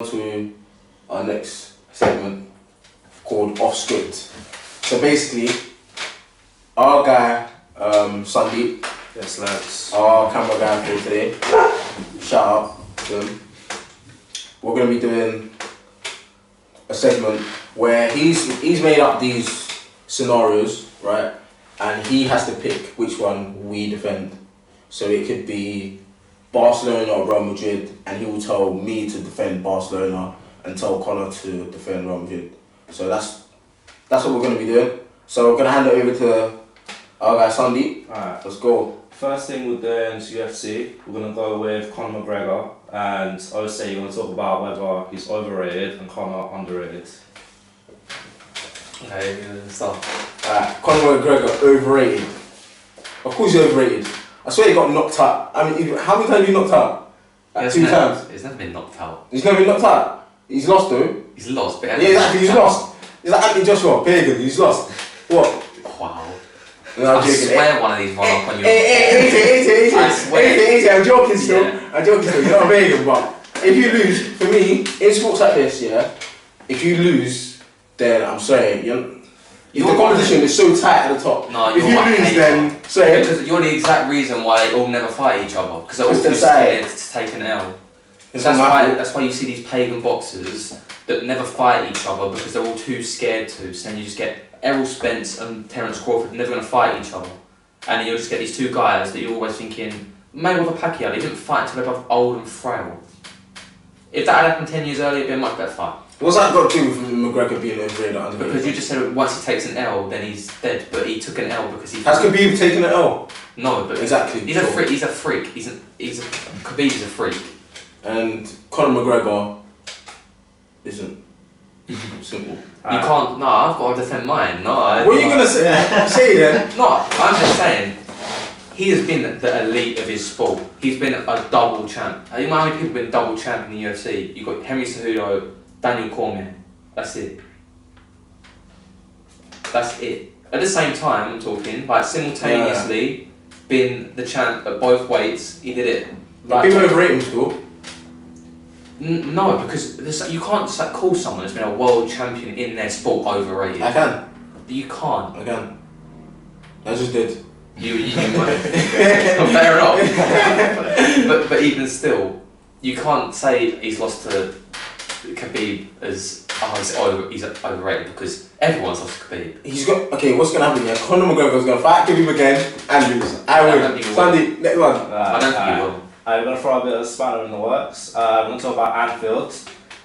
To our next segment called Off Script. So basically, our guy Sandeep, yes lads, our camera guy for today, shout out to him. We're gonna be doing a segment where he's made up these scenarios, right? And he has to pick which one we defend. So it could be Barcelona or Real Madrid, and he will tell me to defend Barcelona and tell Conor to defend Real Madrid. So that's what we're going to be doing. So we're going to hand it over to our guy Sandeep. Alright, Let's go. first thing we're doing is UFC. We're going to go with Conor McGregor, and obviously you're going to talk about whether he's overrated and Conor underrated. Okay, start. Conor McGregor, overrated. Of course he's overrated. I swear he got knocked out. I mean, how many times have you knocked out? Two times. He's never been knocked out. He's never been knocked out. He's lost though. He's lost, but yeah, exactly. He's lost. He's like Anthony Joshua, pagan. He's lost. What? Wow. No, I'm I joking. swear one of these run up on you. I'm joking still. Yeah. I'm joking still. You're not pagan, but if you lose, for me, in sports like this, yeah, if you lose, then I'm sorry. The competition is so tight at the top. No, if you lose, then sorry. Because you're the exact reason why they all never fight each other. Because they're all It's too decided. scared to take an L. It's That's why you see these pagan boxers that never fight each other because they're all too scared to. So then you just get Errol Spence and Terence Crawford never going to fight each other. And you'll just get these two guys that you're always thinking, Mayweather Pacquiao, they didn't fight until they were both old and frail. If that had happened 10 years earlier, it'd be a much better fight. What's that got to do with McGregor being overrated? Because you just said once he takes an L, then he's dead. But he took an L because he. Has Khabib taken an L? No, but exactly. He's a freak. Khabib is a freak. And Conor McGregor isn't. Simple. You can't. No, I've got to defend mine. No. What are you gonna say? Say then. No, I'm just saying. He has been the elite of his sport. He's been a double champ. You know how many people have been double champ in the UFC? You've got Henry Cejudo, Daniel Cormier. That's it. That's it. At the same time, I'm talking, like simultaneously, been the champ at both weights. He did it. But people overrate him still. No, because you can't call someone that's been a world champion in their sport overrated. I can. You can't. I can. I just did. You might. Fair enough. but even still, you can't say he's lost to Khabib as he's overrated because everyone's lost to Khabib. He's got what's gonna happen here? Conor McGregor's gonna fight Khabib again and lose. I win. Sandy, next one. I don't think he will. We're gonna throw a bit of a spanner in the works. We're gonna talk about Anfield.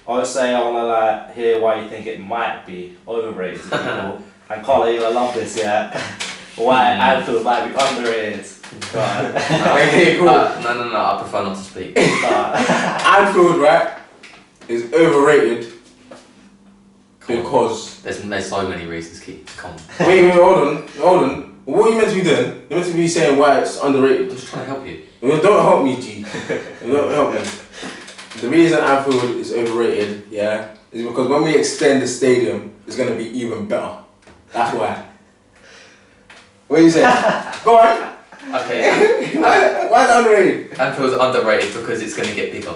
Obviously, I wanna hear why you think it might be overrated. And Colin, you're gonna love this, yeah. Why Anfield might be underrated. Okay, cool. No, I prefer not to speak. Anfield, right, is overrated because there's so many reasons. Come on. Wait, hold on. What are you meant to be doing? You're meant to be saying why it's underrated. I'm just trying to help you. Don't help me, G. Don't help me. The reason Anfield is overrated, yeah, is because when we extend the stadium, it's gonna be even better. That's why. What are you saying? Go on. Okay. Why is it underrated? Anfield's underrated because it's going to get bigger.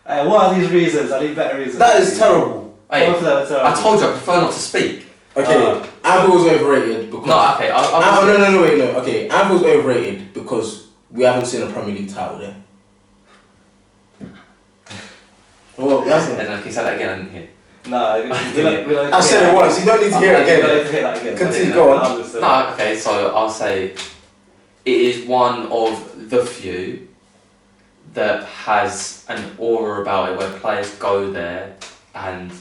What are these reasons? I need better reasons. That is terrible. Hey, Both of them are terrible. I told you I prefer not to speak. Okay, Anfield's overrated because... No, okay, No. Okay, Anfield's overrated because we haven't seen a Premier League title there. Well, that's it. Can you say that again? I didn't hear. No, I said it once, you don't need to hear it again. Continue, go on. No, okay, so I'll say it is one of the few that has an aura about it where players go there and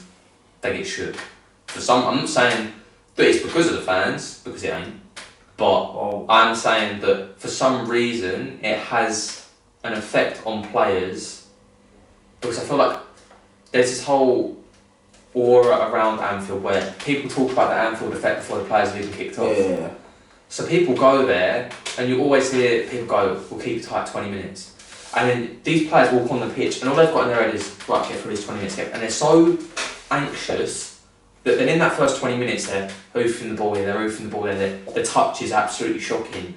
they get shook. I'm not saying that it's because of the fans, because it ain't, but I'm saying that for some reason it has an effect on players because I feel like there's this whole aura around Anfield where people talk about the Anfield effect before the players have even kicked off. Yeah. So people go there and you always hear people go, we'll keep it tight 20 minutes. And then these players walk on the pitch and all they've got in their head is, right, get through this 20 minutes. And they're so anxious that then in that first 20 minutes they're hoofing the ball here, they're hoofing the ball there, the touch is absolutely shocking.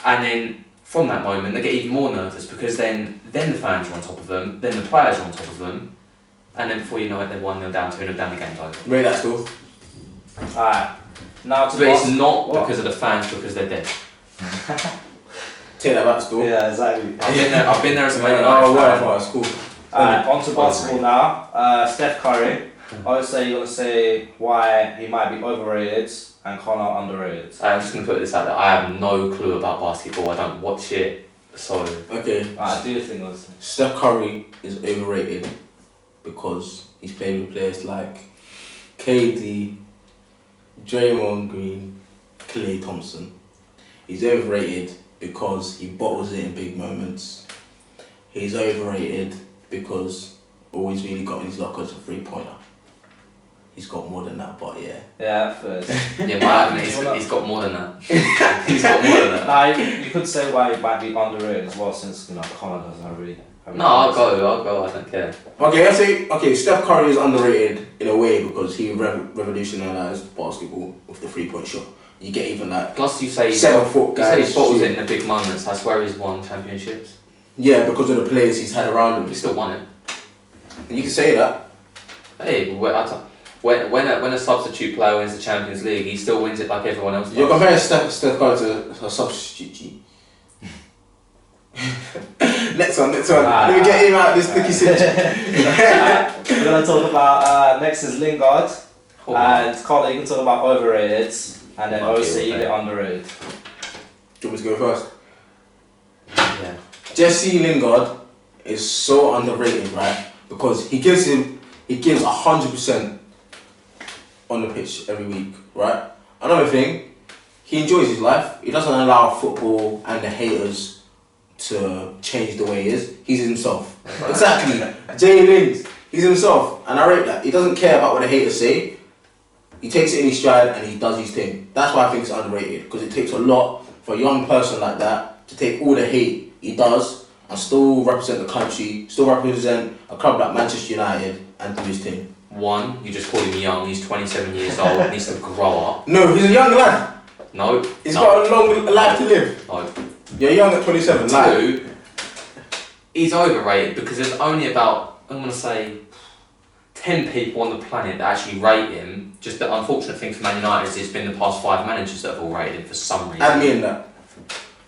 And then from that moment they get even more nervous because then the fans are on top of them, then the players are on top of them. And then before you know it, they're 1-0 down, 2-0 down, the game's over. Rate that still. Alright. Now to But it's not what? because of the fans, because they're dead. Take that back still. Yeah, exactly. I've been there as a Man United Oh, fan. well, it's cool. Alright, on to basketball now. Steph Curry. Obviously, you're going to say why he might be overrated and Conor underrated. I'm just going to put this out there. I have no clue about basketball. I don't watch it, so... Okay. Alright, do your thing, listen. Steph Curry is overrated because he's played with players like KD, Draymond Green, Klay Thompson. He's overrated because he bottles it in big moments. He's overrated because always really got in his lockers a 3-pointer. He's got more than that, but yeah. Yeah, first. Yeah, my argument is he's got more than that. He's got more than that. Now, you could say why he might be underrated as well, since Conor doesn't really. No, I'll go, I don't care. Okay, let's say, Steph Curry is underrated in a way because he revolutionised basketball with the 3-point shot. You get even like Plus you say 7 foot guys. he bottles it in the big moments. I swear he's won championships. Yeah, because of the players he's had around him. He still won it. And you can say that. Hey, when a substitute player wins the Champions League, he still wins it like everyone else does. You're comparing Steph Curry to a substitute, G. Next one. Let me get him out of this sticky situation. We're going to talk about, next is Lingard. And Conor, you can talk about overrated. And then obviously you get underrated. Do you want me to go first? Yeah. Jesse Lingard is so underrated, right? Because he gives 100% on the pitch every week, right? Another thing, he enjoys his life. He doesn't allow football and the haters to change the way he is. He's himself. Exactly. Jay Lings, he's himself, and I rate that. He doesn't care about what the haters say. He takes it in his stride and he does his thing. That's why I think it's underrated, because it takes a lot for a young person like that to take all the hate he does and still represent the country, still represent a club like Manchester United and do his thing. One, you just call him young, he's 27 years old, he needs to grow up. No, he's a young lad. No. He's got a long life to live. No. You're young at 27. Two, he's overrated because there's only about, I'm going to say, 10 people on the planet that actually rate him. Just the unfortunate thing for Man United is it's been the past 5 managers that have all rated him for some reason. Add me in that.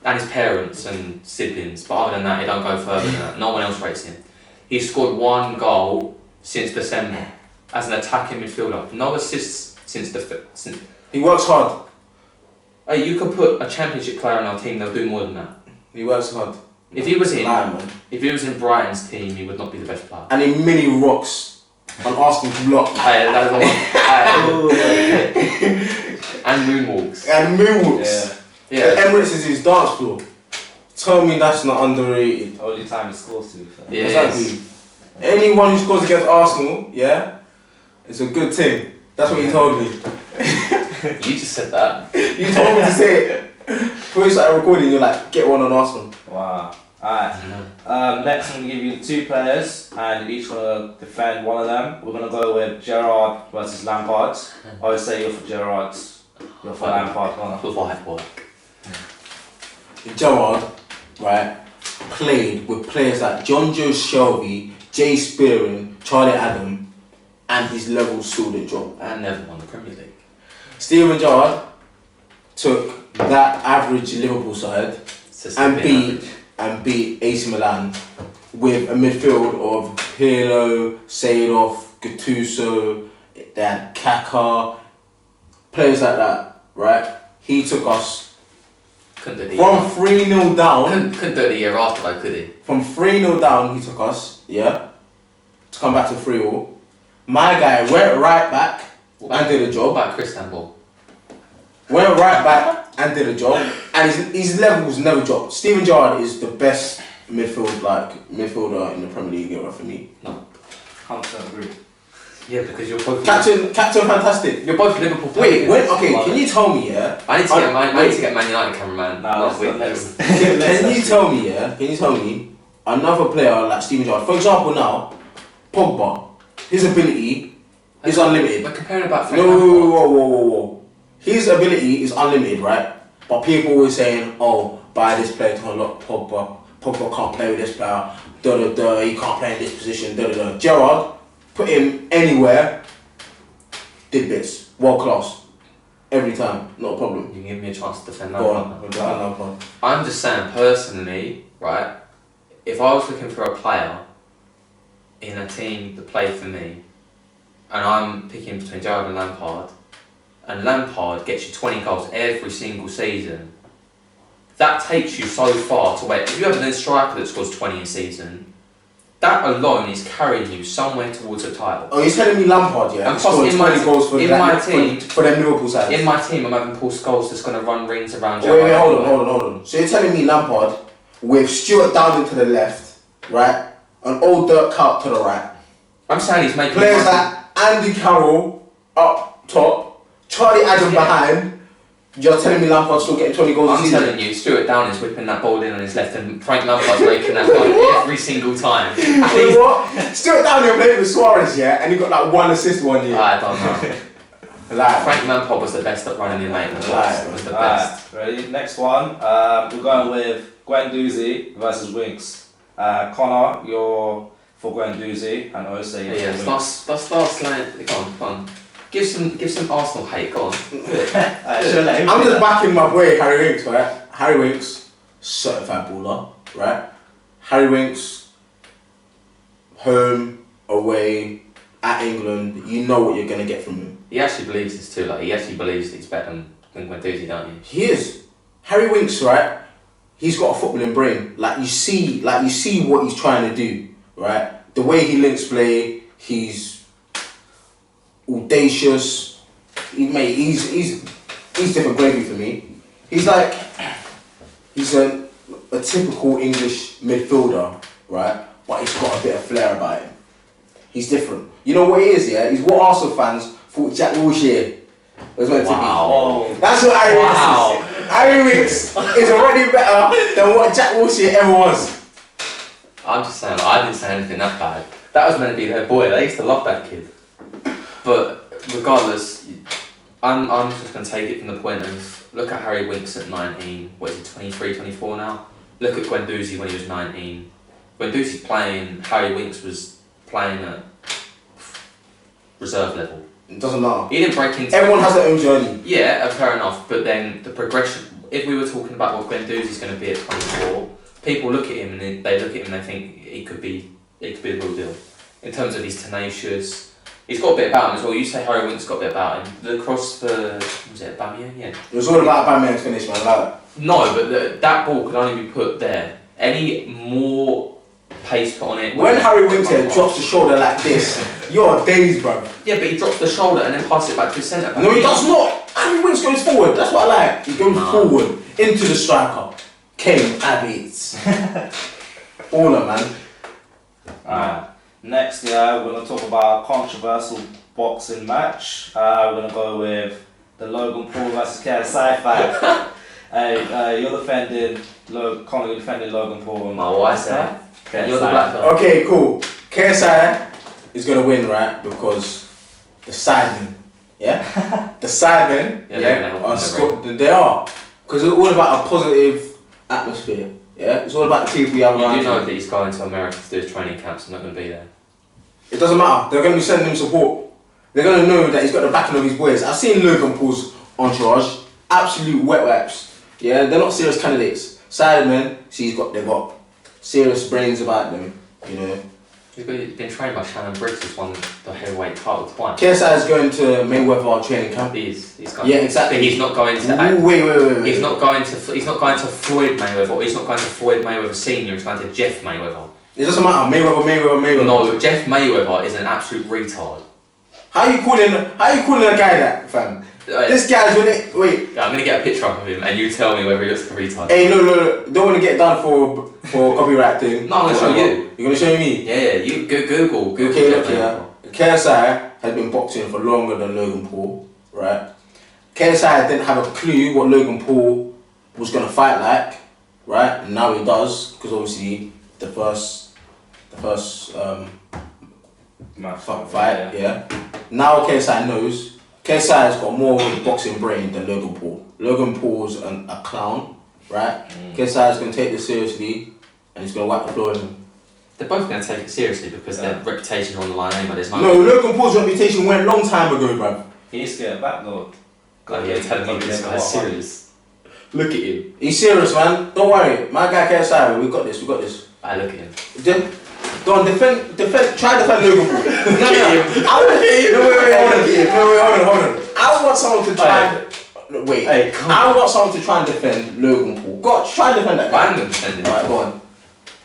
And his parents and siblings, but other than that, he don't go further than that. No one else rates him. He's scored 1 goal since December as an attacking midfielder. No assists since He works hard. Hey, you could put a championship player on our team, they'll do more than that. He works hard. If he was man. in Brighton's team, he would not be the best player. And he mini rocks on Arsenal's block. Hey, that's the one. And moonwalks. And moonwalks. Yeah. The Emirates is his dance floor. Tell me that's not underrated. Only time he scores, to be fair. Yeah. Exactly. Anyone who scores against Arsenal, yeah, it's a good thing. That's what you told me. You just said that. You told me to say it. Before you started recording, you're like, get one on Arsenal. Wow. Alright. Next, I'm going to give you 2 players, and you're each going to defend one of them. We're going to go with Gerrard versus Lampard. I would say you're for Gerrard, you're for Lampard. For life work. Gerrard, right, played with players like John Joe Shelby, Jay Spearing, Charlie Adam, and his level still didn't drop. And never won the Premier League. Steven Gerrard took that average Liverpool side and beat AC Milan with a midfield of Pirlo, Seedorf, Gattuso, they had Kaká, players like that, right? He took us from 3-0 down. Couldn't do it the year after though, could he? From 3-0 down, he took us, yeah, to come back to 3-0. My guy went right back and did a job. What about Cristobal? Went right back and did a job, and his levels never dropped. Steven Gerrard is the best midfielder in the Premier League era for me. No. 100% agree. Yeah, because you're both Captain fantastic. You're both Liverpool Wait, players. can you tell me, yeah? I need to get Man United cameraman last week. Can you tell me, yeah? Can you tell me another player like Steven Gerrard? For example, now Pogba, his ability is unlimited. We're comparing about Frank No, Lampard. whoa. His ability is unlimited, right? But people always saying, "Oh, buy this player to unlock Pogba. Pogba can't play with this player. He can't play in this position. Gerrard put him anywhere, did bits. World class. Every time, not a problem. You can give me a chance to defend Go Lampard. on. I'm just saying, personally, right, if I was looking for a player in a team to play for me, and I'm picking between Gerrard and Lampard gets you 20 goals every single season, that takes you so far to where, if you have a striker that scores 20 a season, that alone is carrying you somewhere towards a title. Oh, you're telling me Lampard, yeah? And plus, in 20 goals for my team, for them Liverpool sides. in my team, I'm having Paul Scholes that's going to run rings around. Wait, hold on. So you're telling me Lampard with Stuart Downing to the left, right, and old Dirk Kuyt to the right. I'm saying he's making Players like Andy Carroll up top, Charlie Adam behind. You're telling me Lampard's still getting 20 goals a season? I'm telling you, Stuart Downing's whipping that ball in on his left, and Frank Lampard's breaking that ball every single time. You know what? Stuart Downing played with Suarez, yeah, and he got like 1 assist 1 year. I don't know. Frank Lampard was the best at running in late. Was the best. Ready? Next one. We're going with Guendouzi versus Winks. Connor, you're for Guendouzi, and Ose, you're for Winks. Let's start slaying. Come on. Give some Arsenal hate. Go on. I'm just backing my boy Harry Winks, right? Harry Winks, certified baller, right? Harry Winks, home, away, at England, you know what you're gonna get from him. He actually believes this too. Like he actually believes he's better than Guendouzi, don't you? He is. Harry Winks, right? He's got a footballing brain. Like you see what he's trying to do, right? The way he links play, he's audacious. He's different gravy for me. He's a typical English midfielder, right? But he's got a bit of flair about him. He's different. You know what he is, yeah? He's what Arsenal fans thought Jack Wilshere was meant to be. That's what Harry Winks is. Harry Winks is already better than what Jack Wilshere ever was. I'm just saying, I didn't say anything that bad. That was meant to be their boy. They used to love that kid. But regardless, I'm just going to take it from the point of, look at Harry Winks at 19, what is he, 23, 24 now? Look at Guendouzi when he was 19. Guendouzi's playing, Harry Winks was playing at reserve level. It doesn't matter. He didn't break into... Everyone has their own journey. Yeah, fair enough, but then the progression, if we were talking about what Guendouzi's going to be at 24, people look at him and they look at him and they think he could be the real deal. In terms of he's tenacious, he's got a bit about him as well. You say Harry Winks got a bit about him. The cross for, was it Aubameyang? Yeah. It was all about Aubameyang's finish, man. Like, no, but that ball could only be put there. Any more pace put on it. when Harry Winks drops the shoulder like this, you're dazed, bro. Yeah, but he drops the shoulder and then passes it back to his centre back. No, he does not. Harry Winks goes forward. That's what I like. He goes forward into the striker. Kane, Abbeats. Baller, man. Alright. Next, we're going to talk about a controversial boxing match. We're going to go with the Logan Paul versus KSI fight. You're defending Conor, you're defending Logan Paul. My wife said. You're the black guy. Okay, cool. KSI is going to win, right? Because the sidemen, yeah? The sidemen, they are. Because it's all about a positive atmosphere, yeah? It's all about the people you have around. You do know that he's going to America to do his training camps and not going to be there. It doesn't matter. They're going to be sending him support. They're going to know that he's got the backing of his boys. I've seen Logan Paul's entourage. Absolute wet wipes. Yeah, they're not serious candidates. Sidemen, they've got serious brains about them, you know. He's been trained by Shannon Briggs, who's won the heavyweight title twice. KSI is going to Mayweather training camp. He's going. Yeah, exactly. He's not going to. Wait. He's not going to Floyd Mayweather, or he's not going to Floyd Mayweather Senior. He's going to Jeff Mayweather. It doesn't matter. Mayweather. No, Jeff Mayweather is an absolute retard. How you calling a guy that, fam? This guy's really... Wait. Yeah, I'm going to get a picture of him and you tell me whether he looks like a retard. Hey, no. Don't want to get done for copyright thing. No, I'm going to show you. You're going to show me? Yeah, you Google. Okay, look here. KSI has been boxing for longer than Logan Paul, right? KSI didn't have a clue what Logan Paul was going to fight like, right? And now he does, because obviously the first fight, yeah. Now KSI knows. KSI has got more boxing brain than Logan Paul. Logan Paul's a clown, right? KSI is going to take this seriously and he's going to wipe the floor with him. They're both going to take it seriously because their reputation are on the line anyway. There's No, Logan Paul's reputation went a long time ago, bruv. He needs to get it back though. Like, you're telling me this guy's serious. Look at him. He's serious, man. Don't worry. My guy KSI, we got this. I look at him. Go on, defend, try to defend Logan Paul. Hold on. I want someone to try. Wait. Hey, I want someone to try and defend Logan Paul. Go on, try and defend that guy. I'm going to defend him. Alright, go on.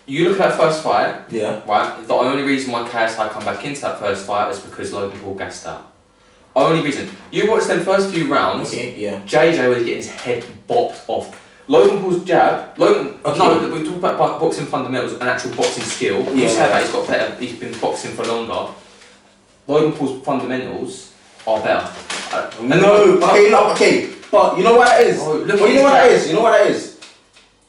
You look at that first fight, Yeah. right? The only reason why KSI come back into that first fight is because Logan Paul gassed out. Only reason. You watch them first few rounds. Okay, yeah. JJ was getting his head bopped off. Logan Paul's jab. No, we talk about boxing fundamentals and actual boxing skill. You said that he's got better. He's been boxing for longer. Logan Paul's fundamentals are better. Okay. But you know what that is? You know what that is?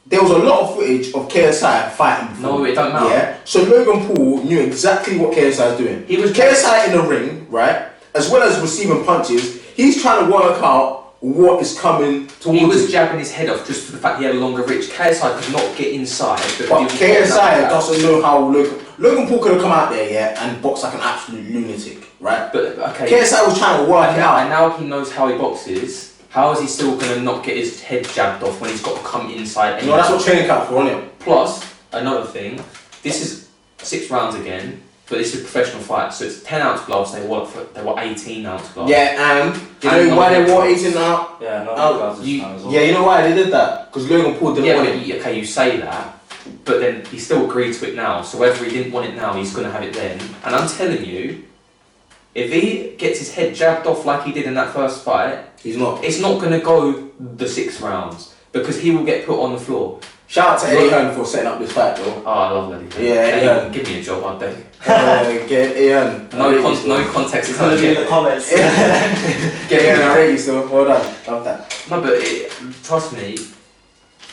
There was a lot of footage of KSI fighting before. No, it don't matter. Yeah. So Logan Paul knew exactly what KSI was doing. He was KSI in the ring, right? As well as receiving punches, he's trying to work out what is coming towards him. He was jabbing his head off just for the fact he had a longer reach. KSI could not get inside. But KSI doesn't know how Logan Paul could have come out there, yeah, and boxed like an absolute lunatic, right? But okay. KSI was trying to work it out. And now he knows how he boxes. How is he still going to not get his head jabbed off when he's got to come inside? You know, that's what training camp for, isn't it? Plus, another thing, this is 6 rounds again, but this is a professional fight, so it's 10-ounce gloves, they were 18-ounce gloves. Yeah, and you know why they wore 18 out? Yeah, no gloves this time as well. Yeah, you know why they did that? Because Logan Paul didn't want it. Okay, you say that, but then he still agreed to it now, so whether he didn't want it now, he's going to have it then. And I'm telling you, if he gets his head jabbed off like he did in that first fight, it's not going to go the 6 rounds because he will get put on the floor. Shout out to Eddie Hearn for setting up this fight, though. Oh, I love Eddie Hearn. Yeah, Eddie Hearn. Give me a job, I beg. Get Ian. No context. It's going to be in the comments. Get Ian, I rate you still. Well done. Love that. No, but trust me,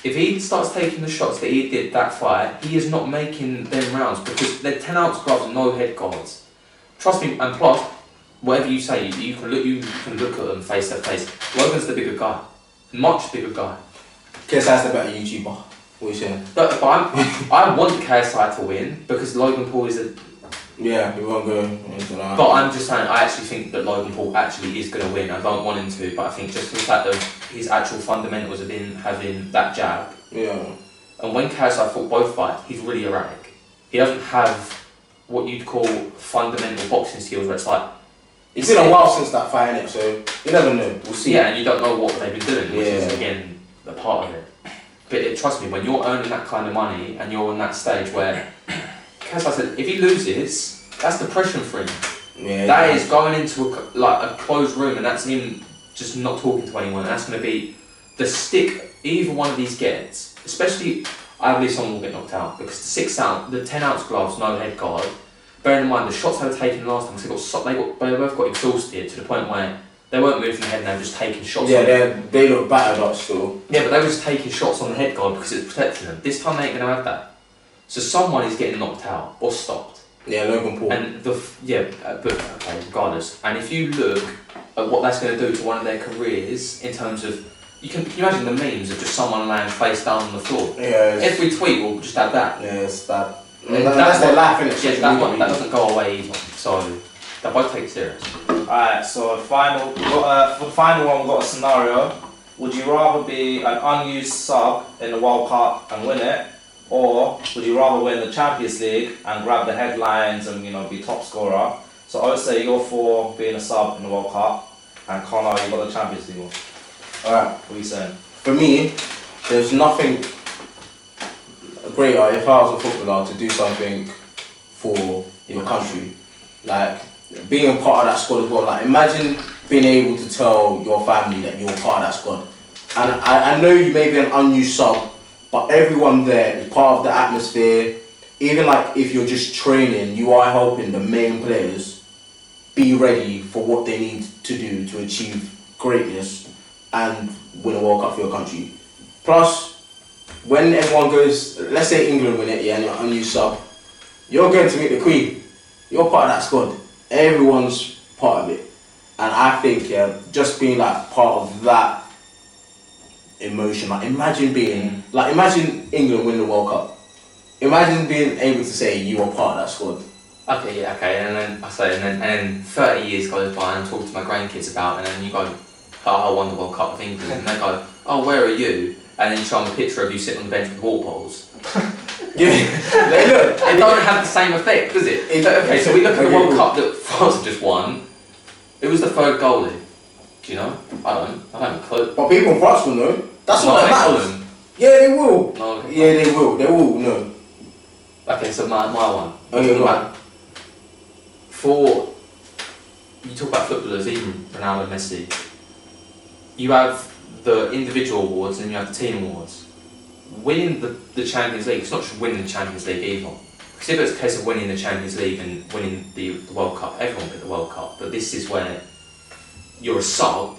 if he starts taking the shots that he did that fight, he is not making them rounds because they're 10-ounce gloves and no head guards. Trust me, and plus, whatever you say, you can look at them face to face. Logan's the bigger guy, much bigger guy. KSI's the better YouTuber. What are you saying? But I want KSI to win because Logan Paul is a. Yeah, we won't go into that. But I'm just saying, I actually think that Logan Paul actually is going to win. I don't want him to, but I think just the fact of his actual fundamentals of him having that jab. Yeah. And when KSI fought both fights, he's really erratic. He doesn't have what you'd call fundamental boxing skills where it's like... It's been a while since that fight, innit? So you never know. We'll see. Yeah, and you don't know what they've been doing, which is, again, a part of it. But trust me, when you're earning that kind of money and you're on that stage where... KSI said, if he loses, that's depression for him. Yeah, that is going into a closed room and that's him just not talking to anyone. And that's going to be the stick either one of these gets, especially... I believe someone will get knocked out because the 10-ounce gloves, no head guard. Bearing in mind the shots they were taking last time, because they both got exhausted to the point where they weren't moving the head and they were just taking shots. Yeah, they look battered up still. Yeah, but they were just taking shots on the head guard because it's protecting them. This time they ain't gonna have that. So someone is getting knocked out or stopped. Yeah, Logan Paul. And but okay, regardless. And if you look at what that's going to do to one of their careers in terms of. Can you imagine the memes of just someone laying face down on the floor? Yeah. Every tweet will just have that. Yeah, it's bad. That's their life, innit? Yeah, that doesn't go away either. So they both take it serious. Alright, so for the final one, we've got a scenario. Would you rather be an unused sub in the World Cup and win it, or would you rather win the Champions League and grab the headlines and be top scorer? So I would say you're for being a sub in the World Cup, and Conor, you got the Champions League one. Alright. What are you saying? For me, there's nothing greater if I was a footballer to do something for your country. Like being a part of that squad as well. Like imagine being able to tell your family that you're part of that squad. And I know you may be an unused sub, but everyone there is part of the atmosphere. Even like if you're just training, you are helping the main players be ready for what they need to do to achieve greatness and win a World Cup for your country. Plus, when everyone goes, let's say England win it, yeah, and you're unused sub, you're going to meet the Queen. You're part of that squad. Everyone's part of it. And I think, yeah, just being like part of that emotion, like imagine England winning the World Cup. imagine being able to say you were part of that squad. Okay, yeah, okay, and then I say, and then 30 years goes by, and I'm talking to my grandkids about, and then you go, oh, I won the World Cup of England, and they go, oh, where are you? And then you show them a picture of you sitting on the bench with water bottles. Yeah, look, It don't have the same effect, does it? Okay, so we look at the World Cup that France have just won. Who was the third goalie? Do you know? I don't have a clue. but people in France will know. That's No, what they matters. don't. Yeah, they will. No, okay. Yeah, they will. They will know. Okay, so my one. Okay, go on. For you talk about footballers, even Ronaldo, Messi, you have the individual awards and you have the team awards. Winning the Champions League, it's not just winning the Champions League either. Because if it's a case of winning the Champions League and winning the World Cup, everyone wins the World Cup. But this is where you're a sub,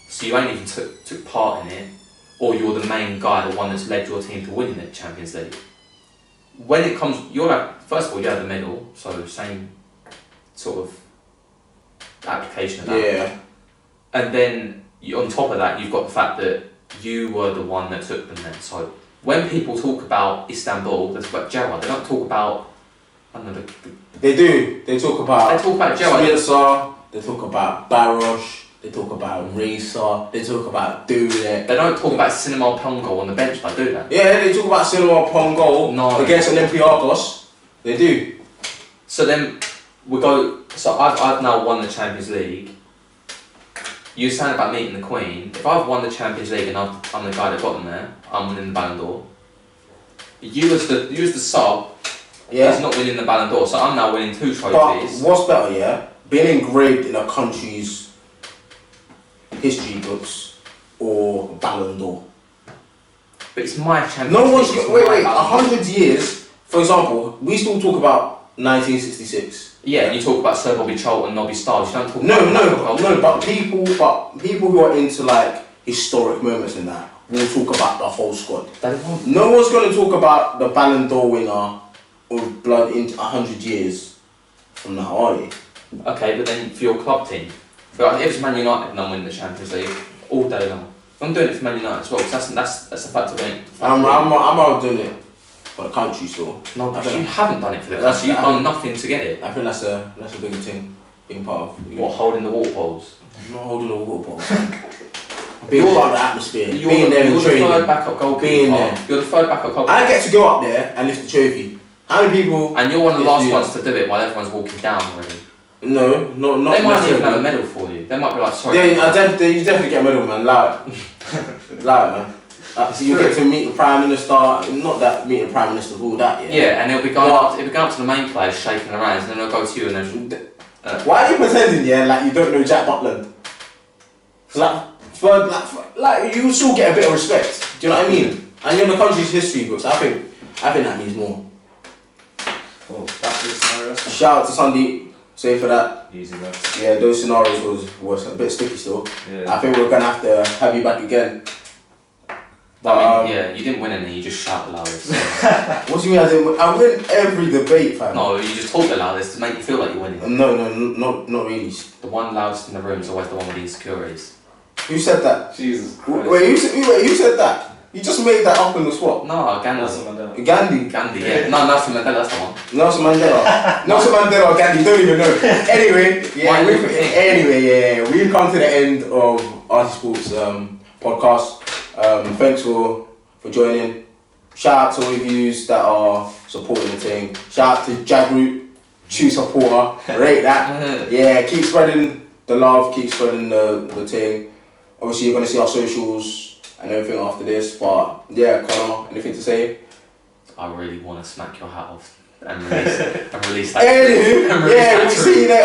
so you ain't even took part in it, or you're the main guy, the one that's led your team to winning the Champions League. When it comes, you're like, first of all, you have the medal, so same sort of application of that. Yeah. And then on top of that, you've got the fact that you were the one that took them there. So when people talk about Istanbul, they talk about Gerrrard. They don't talk about, I don't know, They do. They talk about. They talk about Gerrrard. Spencer. They talk about Barosh. They talk about Racer. They talk about Dule. They don't talk about Cinema Pongo on the bench, like, do they? Yeah, they talk about Cinema Pongo against Olympiacos. They do. So then we go. So I've now won the Champions League. You're saying about meeting the Queen. If I've won the Champions League and I'm the guy that got them there, I'm winning the Ballon d'Or. You as the sub, is not winning the Ballon d'Or. So I'm now winning 2 trophies. But what's better, yeah? Being engraved in a country's history books or Ballon d'Or. But it's my Champions No League. one's it's wait. my Ballon d'Or. 100 years. For example, we still talk about 1966. Yeah, you talk about Sir Bobby Charlton, Nobby Stiles. You don't talk No, about but people who are into like historic moments and that will talk about the whole squad. No one's going to talk about the Ballon d'Or winner of blood in 100 years from now, are they? Okay, but then for your club team, if it's Man United and I'm winning the Champions League all day long, I'm doing it for Man United as well. Because that's a fact of it. I'm out doing it for the country still. No, but you haven't done it for the country. You've done nothing to get it. I think that's a bigger thing, being part of. What, holding the water bowls? I'm not holding the water ball. Being part of the atmosphere, You're being there and the training. third backup goalkeeper. Being there. You're the third backup goalkeeper. I get to go up there and lift the trophy. How many people? And you're one of the last ones to do it while everyone's walking down already. No, not. They might even have a medal for you. They might be like, sorry. Yeah, you definitely get a medal, man. Loud, man. So you get to meet the Prime Minister. Not that meet the Prime Minister, all that. Yeah. Yeah, and it'll be going up to the main players, shaking their hands, and then they'll go to you and then. Why are you pretending, yeah, like you don't know Jack Butland? Like you still get a bit of respect. Do you know what I mean? And you're in the country's history books. I think that means more. Oh, that's the scenario. Shout out to Sunday. Say for that. Easy, man. Yeah, those scenarios was a bit sticky still. Yeah. I think we're gonna have to have you back again. I mean, yeah, you didn't win any, you just shout the loudest. What do you mean? I win every debate, fam. No, you just talk the loudest to make you feel like you're winning. No, not really. The one loudest in the room is always the one with the insecurities. Who said that? Jesus Christ. Wait, who said that? You just made that up on the spot. No, Gandhi. Nelson Mandela. Gandhi. Yeah. No, Nelson Mandela, that's the one. Nelson Mandela or Gandhi, don't even know. Anyway, we've come to the end of Arty Sports podcast. Thanks for joining. Shout out to all of you that are supporting the thing. Shout out to Jagroot, true supporter. Rate that. Yeah, keep spreading the love, keep spreading the thing. Obviously, you're gonna see our socials and everything after this. But yeah, Conor, anything to say? I really want to smack your hat off and release that. Anywho, yeah, we'll see you later.